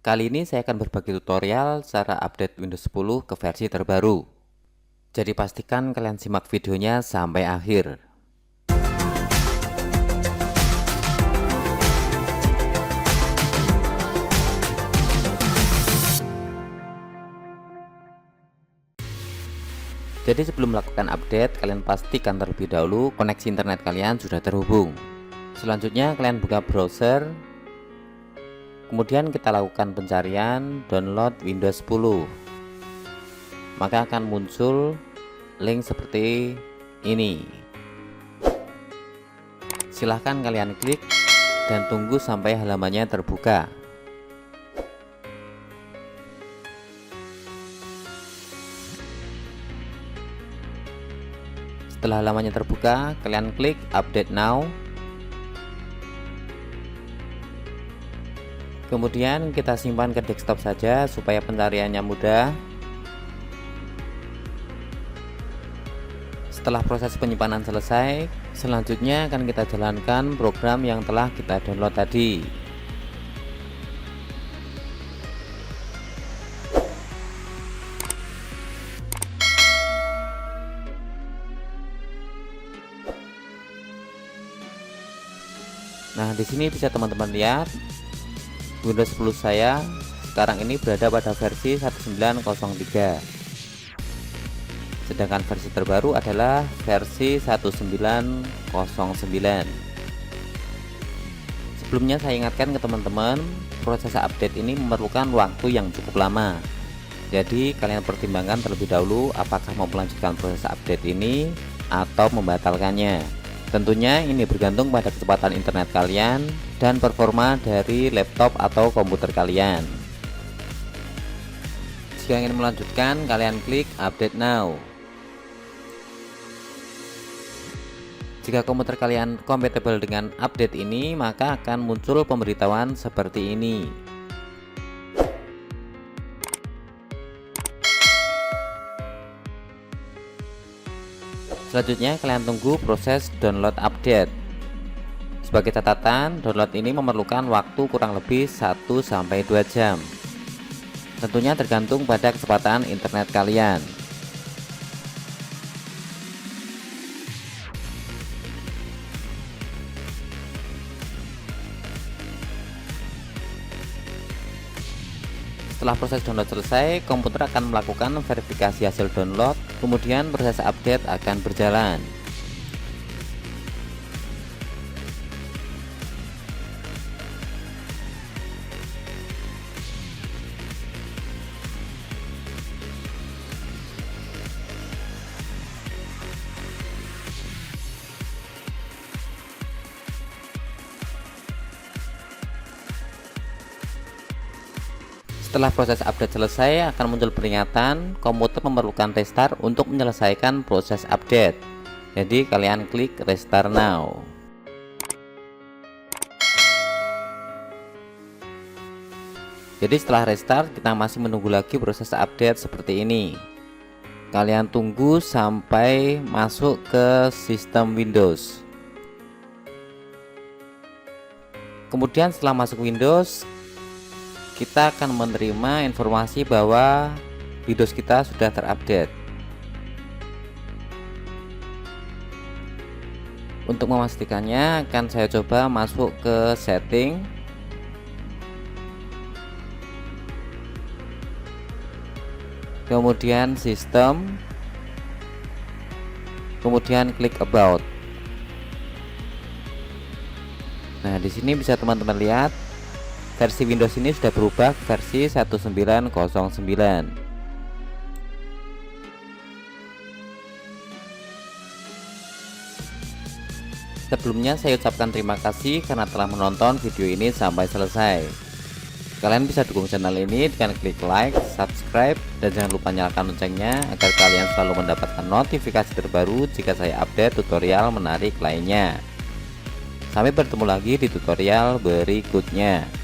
Kali ini saya akan berbagi tutorial cara update Windows 10 ke versi terbaru. Jadi pastikan kalian simak videonya sampai akhir. Jadi sebelum melakukan update, kalian pastikan terlebih dahulu koneksi internet kalian sudah terhubung. Selanjutnya kalian buka browser. Kemudian kita lakukan pencarian download Windows 10. Maka akan muncul link seperti ini. Silahkan kalian klik dan tunggu sampai halamannya terbuka. Setelah halamannya terbuka, kalian klik update now. Kemudian kita simpan ke desktop saja supaya pencariannya mudah. Setelah proses penyimpanan selesai, selanjutnya akan kita jalankan program yang telah kita download tadi. Nah, di sini bisa teman-teman lihat Windows 10 saya sekarang ini berada pada versi 1903. Sedangkan versi terbaru adalah versi 1909. Sebelumnya saya ingatkan ke teman-teman, proses update ini memerlukan waktu yang cukup lama. Jadi kalian pertimbangkan terlebih dahulu apakah mau melanjutkan proses update ini atau membatalkannya. Tentunya ini bergantung pada kecepatan internet kalian dan performa dari laptop atau komputer kalian. Jika ingin melanjutkan, kalian klik update now. Jika komputer kalian kompatibel dengan update ini, maka akan muncul pemberitahuan seperti ini. Selanjutnya kalian tunggu proses download update. Sebagai catatan, download ini memerlukan waktu kurang lebih 1-2 jam. Tentunya tergantung pada kecepatan internet kalian. Setelah proses download selesai, komputer akan melakukan verifikasi hasil download, kemudian proses update akan berjalan. Setelah proses update selesai, akan muncul peringatan komputer memerlukan restart untuk menyelesaikan proses update. Jadi kalian klik restart now. Jadi setelah restart, kita masih menunggu lagi proses update seperti ini. Kalian tunggu sampai masuk ke sistem Windows. Kemudian setelah masuk Windows, kita akan menerima informasi bahwa Windows kita sudah terupdate. Untuk memastikannya, akan saya coba masuk ke setting. Kemudian sistem. Kemudian klik about. Nah, di sini bisa teman-teman lihat versi Windows ini sudah berubah ke versi 1909. Sebelumnya saya ucapkan terima kasih karena telah menonton video ini sampai selesai. Kalian bisa dukung channel ini dengan klik like, subscribe, dan jangan lupa nyalakan loncengnya agar kalian selalu mendapatkan notifikasi terbaru jika saya update tutorial menarik lainnya. Sampai bertemu lagi di tutorial berikutnya.